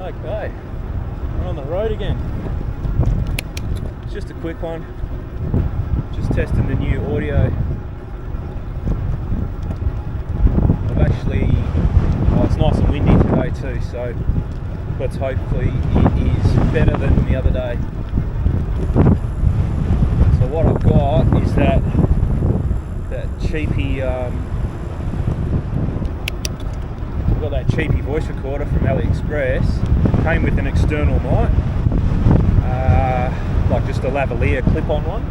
Okay, we're on the road again. It's just a quick one. Just testing the new audio. It's nice and windy today too, so let's hopefully it is better than the other day. So what I've got is that cheapy I've got that cheapy voice recorder from AliExpress. Came with an external mic, like just a lavalier clip-on one,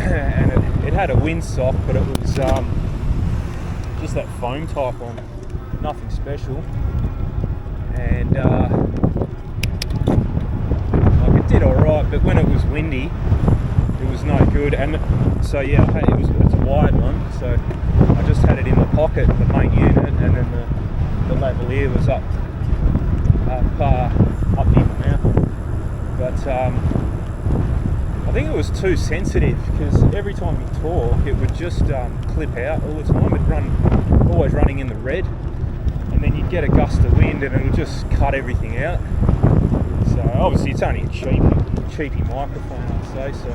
and it had a windsock, but it was just that foam type one, nothing special. And like it did alright, but when it was windy it was no good. And so yeah, it's a wired one, so I just had it in the pocket, the main unit, and then the lavalier was up near my mouth. But I think it was too sensitive, because every time you talk it would just clip out all the time. It'd always running in the red, and then you'd get a gust of wind and it would just cut everything out. So obviously it's only a cheapy microphone, I'd say.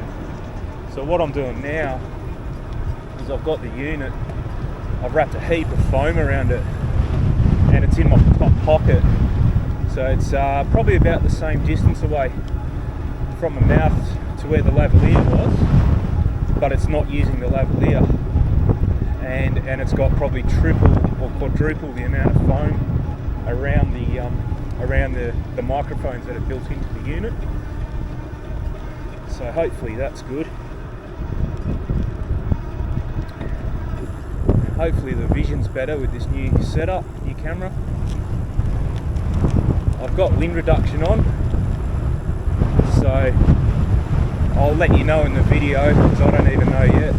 So what I'm doing now is I've got the unit, I've wrapped a heap of foam around it, and it's in my top pocket. So it's probably about the same distance away from my mouth to where the lavalier was, but it's not using the lavalier, and it's got probably triple or quadruple the amount of foam around the microphones that are built into the unit. So hopefully that's good. And hopefully the vision's better with this new setup, new camera. I've got wind reduction on, so I'll let you know in the video, because I don't even know yet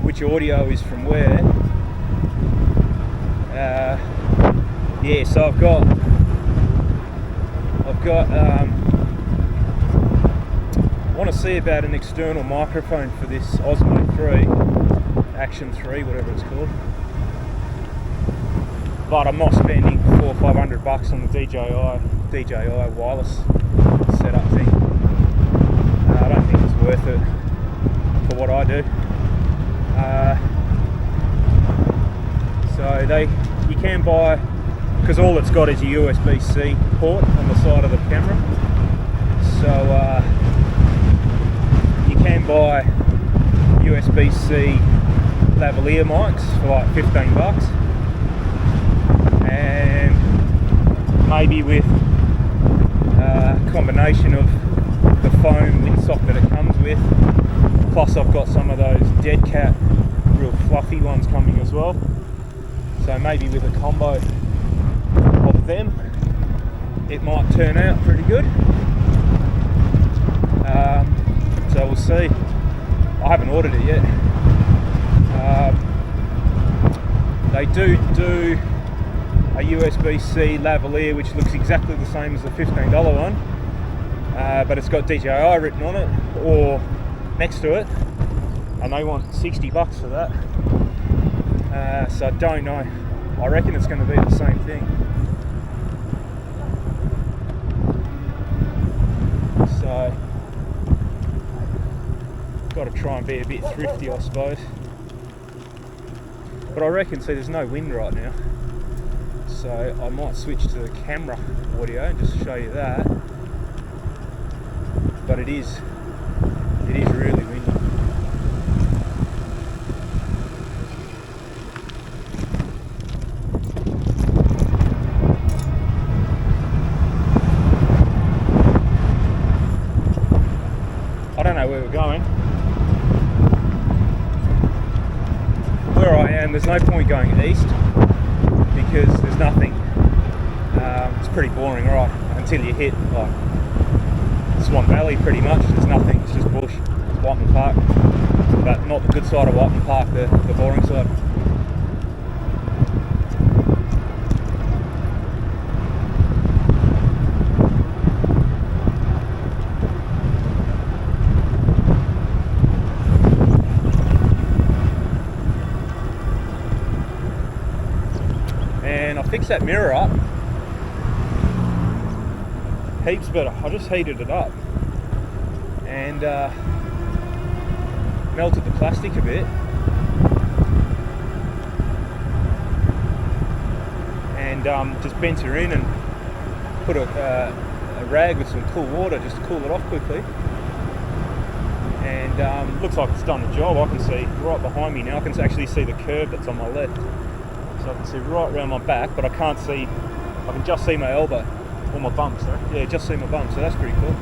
which audio is from where. Yeah, so I've got I want to see about an external microphone for this Osmo 3, Action 3, whatever it's called. But I'm not spending $400 or $500 on the DJI wireless setup thing. I don't think it's worth it for what I do. So you can buy, because all it's got is a USB-C port on the side of the camera. So you can buy USB-C lavalier mics for like $15, and maybe with a combination of the foam windsock that it comes with, plus I've got some of those Dead Cat real fluffy ones coming as well. So maybe with a combo of them, it might turn out pretty good. So we'll see. I haven't ordered it yet. They do a USB-C lavalier which looks exactly the same as the $15 one, but it's got DJI written on it or next to it, and they want $60 for that. So I don't know. I reckon it's going to be the same thing. So got to try and be a bit thrifty, I suppose. But I reckon, see, there's no wind right now, so I might switch to the camera audio and just show you that. But it is really windy. I don't know where we're going. Where I am, there's no point going east because there's nothing. It's pretty boring, right? Until you hit like Swan Valley, pretty much. There's nothing. It's just bush. It's Whiteman Park, but not the good side of Whiteman Park, the boring side. and I fixed that mirror up. Heaps better. I just heated it up and melted the plastic a bit, and just bent her in and put a rag with some cool water just to cool it off quickly. And looks like it's done the job. I can see right behind me now. I can actually see the curb that's on my left, so I can see right around my back, but I can't see. I can just see my elbow or my bum. Sorry, yeah, just see my bum. So that's pretty cool.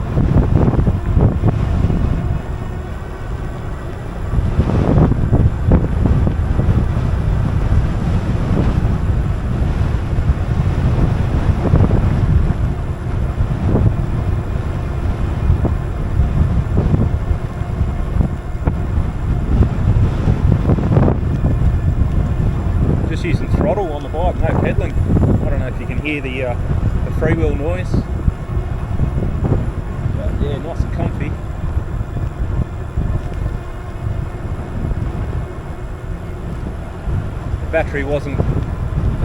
Using throttle on the bike, no pedaling. I don't know if you can hear the freewheel noise, but yeah, nice and comfy. The battery wasn't.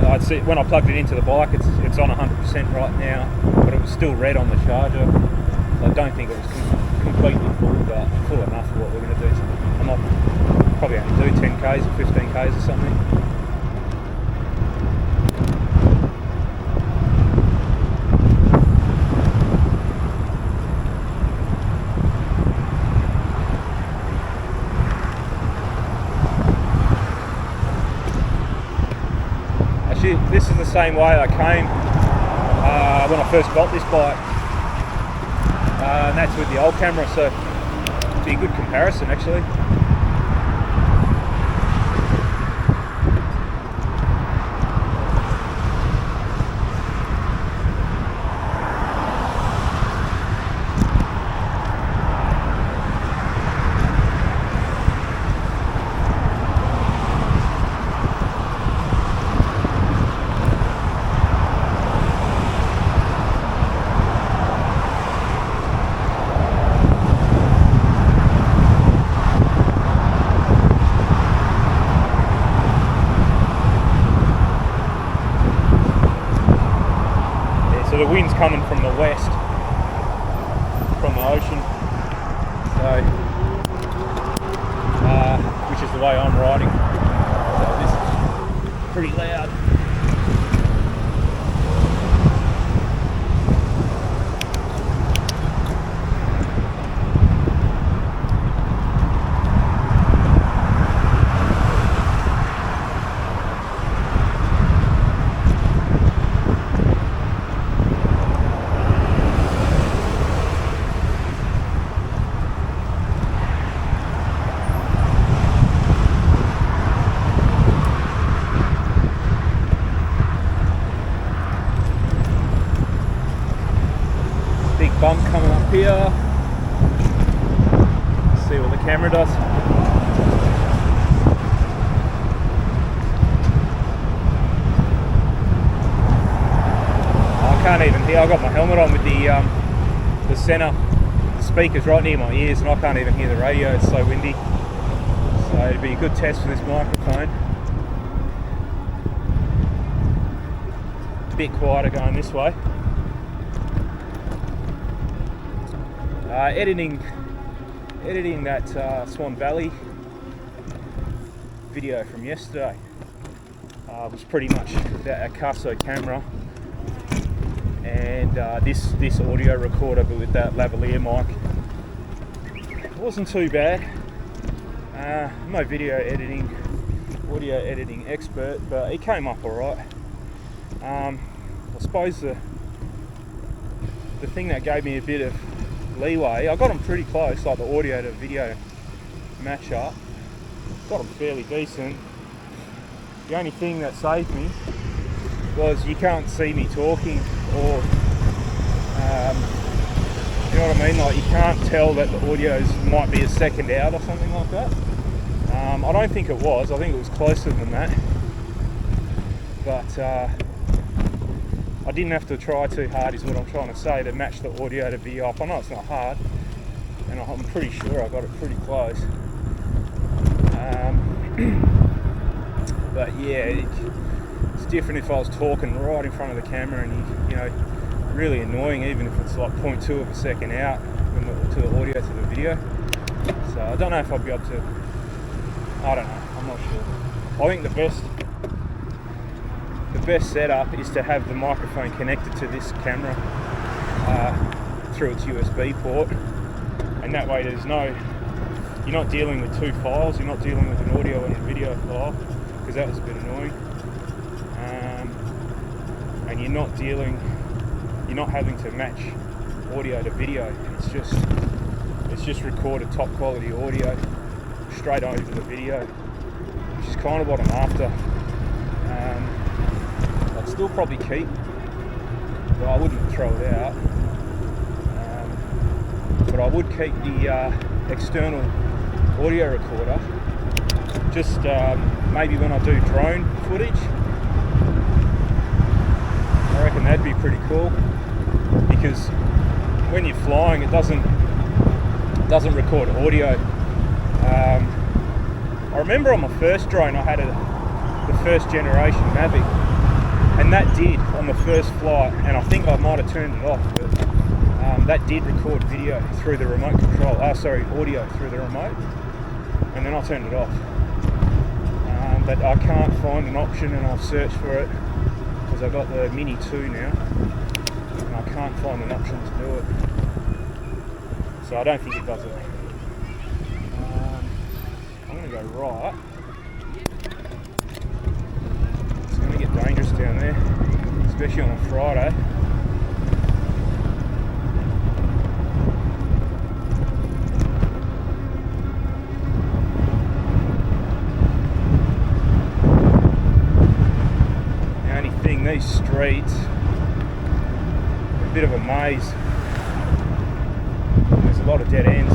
I'd see when I plugged it into the bike, it's on 100% right now, but it was still red on the charger. So I don't think it was completely full, but full enough for what we're going to do. I might probably only do 10k's or 15k's or something. This is the same way I came when I first got this bike, and that's with the old camera, so it'd be a good comparison actually. So the wind's coming from the west, from the ocean, so which is the way I'm riding. So this is pretty loud. Bump coming up here. Let's see what the camera does. I can't even hear. I've got my helmet on with the center. The speaker's right near my ears and I can't even hear the radio. It's so windy. So it'd be a good test for this microphone. A bit quieter going this way. Editing that Swan Valley video from yesterday was pretty much that Acaso camera and this audio recorder, but with that lavalier mic. It wasn't too bad. I'm no audio editing expert, but it came up alright. I suppose the thing that gave me a bit of leeway, I got them pretty close, like the audio to video match up. Got them fairly decent. The only thing that saved me was you can't see me talking, or you know what I mean, like you can't tell that the audios might be a second out or something like that. I don't think it was. I think it was closer than that, but I didn't have to try too hard is what I'm trying to say, to match the audio to video up. I know it's not hard, and I'm pretty sure I got it pretty close. But yeah, It's different if I was talking right in front of the camera, and you know, really annoying even if it's like 0.2 of a second out to the audio to the video. So I don't know if I'd be able to. I don't know. I'm not sure. I think the best setup is to have the microphone connected to this camera through its USB port, and that way you're not dealing with two files. You're not dealing with an audio and a video file, because that was a bit annoying. And you're not having to match audio to video. It's just recorded top quality audio straight over the video, which is kind of what I'm after. I'd still probably keep, but I wouldn't throw it out. But I would keep the external audio recorder, just maybe when I do drone footage. I reckon that'd be pretty cool, because when you're flying, it doesn't record audio. I remember on my first drone, I had the first generation Mavic, and that did on the first flight, and I think I might have turned it off, but that did record video through the remote control. Audio through the remote, and then I turned it off. But I can't find an option, and I've searched for it because I've got the Mini 2 now, and I can't find an option to do it. So I don't think it does it. I'm going to go right. It's going to get dangerous down there, especially on a Friday. The only thing, these streets, a bit of a maze. There's a lot of dead ends.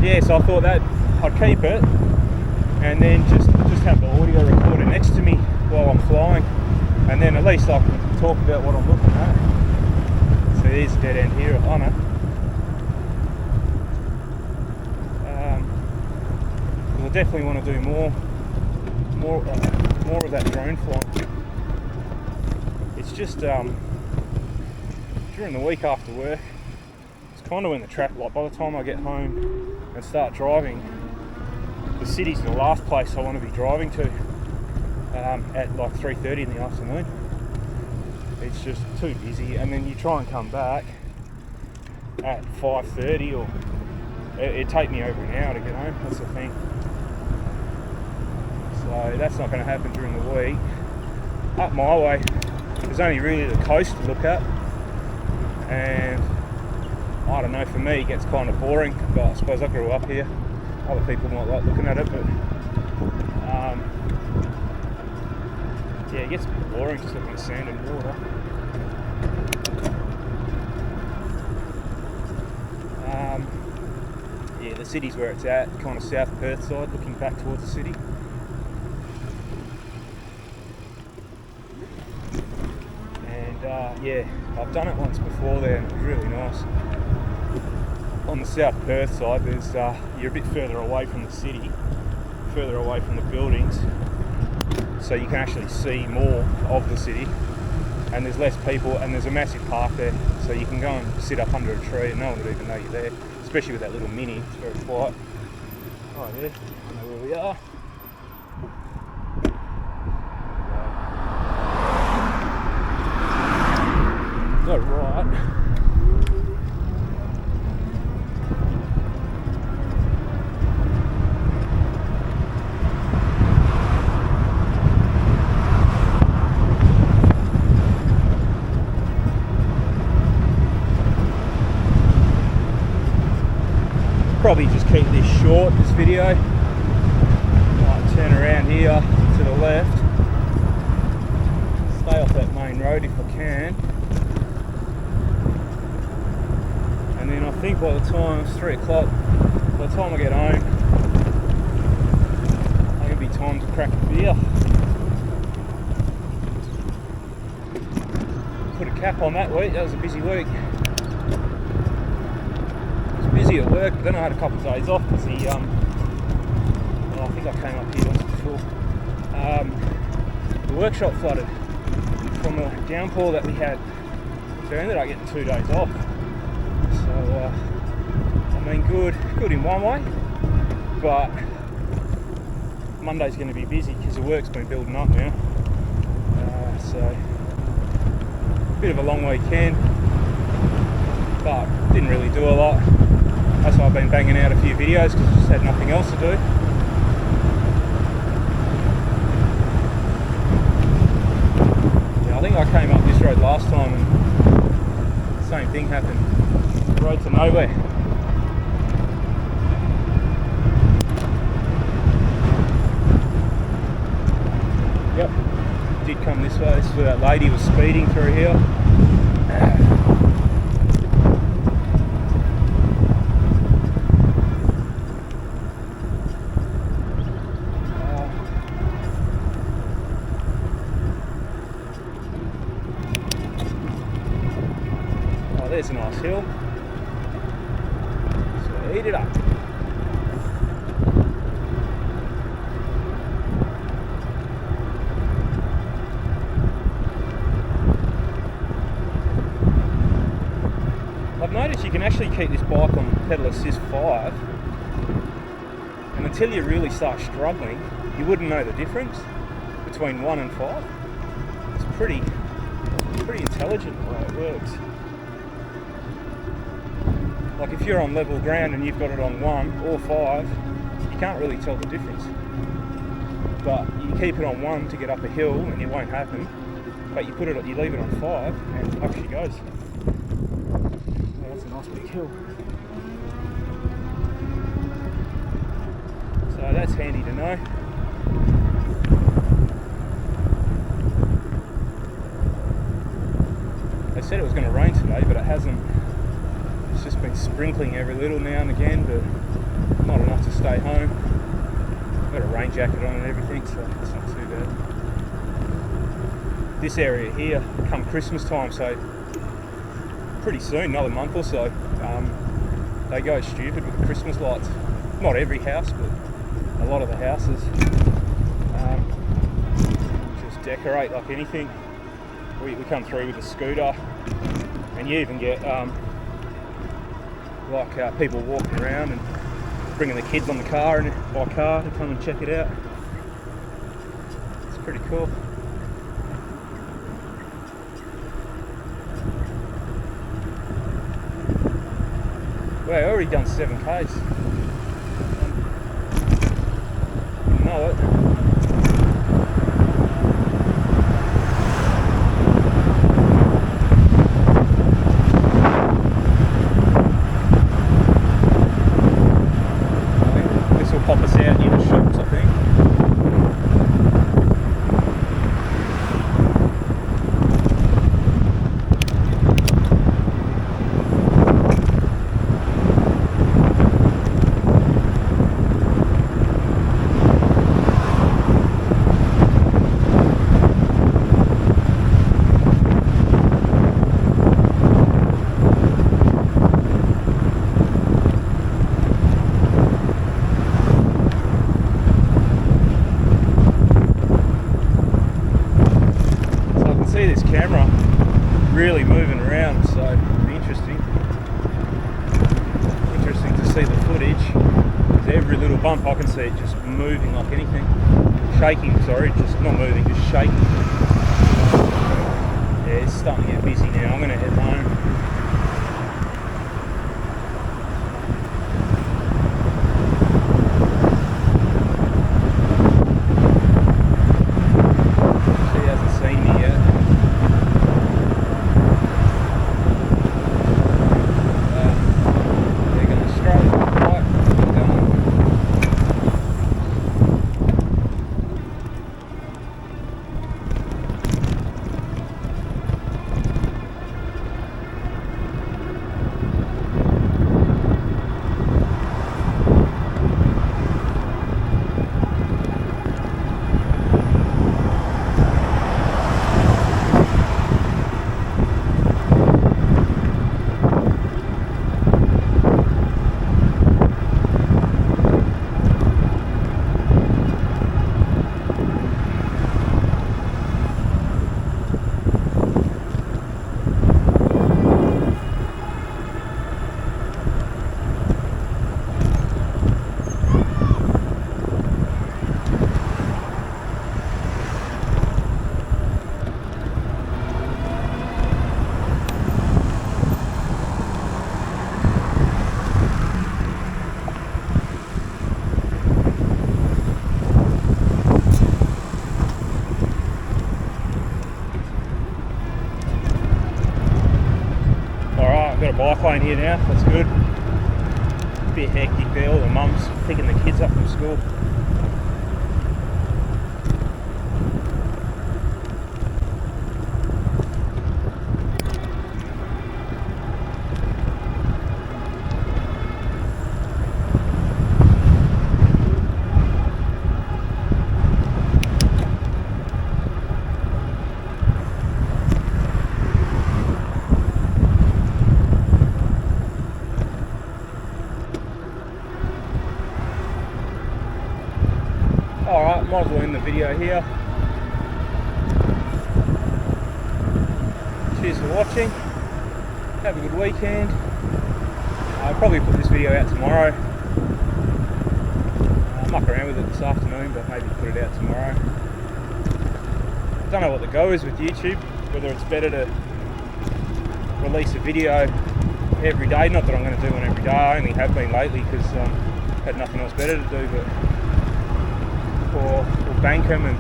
Yeah, so I thought that I'd keep it, and then just have the audio recorder next to me while I'm flying, and then at least I can talk about what I'm looking at. So there's a dead end here at Honor. I definitely want to do more of that drone flying. It's just during the week after work, it's kind of when the traffic, like by the time I get home and start driving, the city's the last place I want to be driving to at like 3:30 in the afternoon. It's just too busy, and then you try and come back at 5:30, or it'd take me over an hour to get home. That's the thing. So that's not going to happen during the week. Up my way, there's only really the coast to look at, and I don't know, for me it gets kind of boring, but I suppose I grew up here. Other people might like looking at it, but yeah, it gets a bit boring just looking at sand and water. Yeah, the city's where it's at, kind of South Perth side, looking back towards the city. And yeah, I've done it once before there, and it was really nice. On the South Perth side, there's you're a bit further away from the city, further away from the buildings, so you can actually see more of the city, and there's less people, and there's a massive park there, so you can go and sit up under a tree and no one would even know you're there, especially with that little Mini. It's very quiet. Oh yeah, I know where we are. Go right. Probably just keep this short, this video. Might turn around here to the left. Stay off that main road if I can. And then I think by the time it's 3 o'clock, by the time I get home, crack of beer. Put a cap on that week. That was a busy week. I was busy at work, but then I had a couple of days off because I think I came up here once before. The workshop flooded from the downpour that we had, so I ended up getting 2 days off. So I mean, good in one way, but Monday's going to be busy because the work's been building up now. So bit of a long weekend, but didn't really do a lot. That's why I've been banging out a few videos because I just had nothing else to do. I think I came up this road last time and the same thing happened. Road to nowhere. Yep, did come this way. This is where that lady was speeding through here. There's a nice hill. So eat it up. I've noticed you can actually keep this bike on pedal assist 5, and until you really start struggling, you wouldn't know the difference between 1 and 5. It's pretty intelligent the way it works. Like if you're on level ground and you've got it on 1 or 5, you can't really tell the difference. But you keep it on 1 to get up a hill and it won't happen. But you leave it on 5 and up she goes. Yeah, that's a nice big hill. So that's handy to know. They said it was going to rain today, but it hasn't. It's just been sprinkling every little now and again, but not enough to stay home. I've got a rain jacket on and everything, so it's not too bad. This area here, come Christmas time, so pretty soon, another month or so, they go stupid with the Christmas lights. Not every house, but a lot of the houses just decorate like anything. We come through with a scooter, and you even get people walking around and bringing the kids on the car and by car to come and check it out. It's pretty cool. Well, I've already done 7Ks. You know it. Pop us out in the shops, I think. See this camera really moving around, so it'll be interesting to see the footage. Every little bump I can see it just moving like anything, just not moving, just shaking. Yeah, it's starting to get busy now. I'm going to head home. around here now. That's good. Bit hectic there. All the mums picking the kids up from school. Alright, might as well end the video here. Cheers for watching. Have a good weekend. I'll probably put this video out tomorrow. I'll muck around with it this afternoon, but maybe put it out tomorrow. I don't know what the go is with YouTube, whether it's better to release a video every day. Not that I'm going to do one every day, I only have been lately because had nothing else better to do, but or bank them and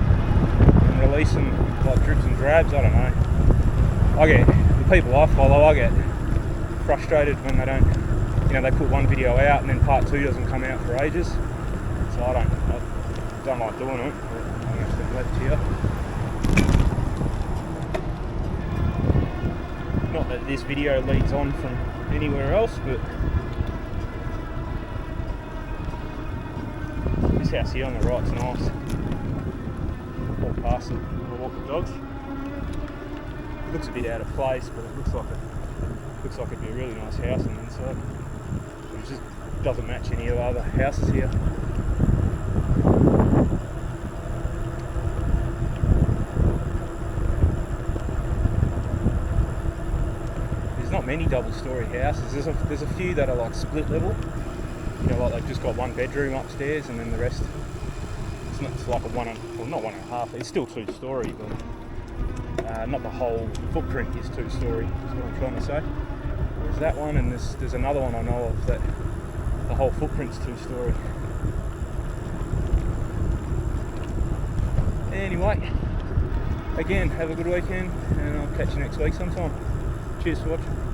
release them like drips and drabs. I don't know. I get, the people I follow, I get frustrated when they don't, you know, they put one video out and then part 2 doesn't come out for ages. So I don't like doing it. But I'm going to left here. Not that this video leads on from anywhere else, but this house here on the right's nice. Walk past it, I'll walk the dogs. It looks a bit out of place, but it looks like it'd be a really nice house on the inside. It just doesn't match any of the other houses here. There's not many double-storey houses. There's a few that are like split level. You know, like they've just got one bedroom upstairs and then the rest, it's like a not 1.5, it's still 2-storey, but not the whole footprint is 2-storey, is what I'm trying to say. There's that one, and there's another one I know of that the whole footprint's 2-storey. Anyway, again, have a good weekend, and I'll catch you next week sometime. Cheers for watching.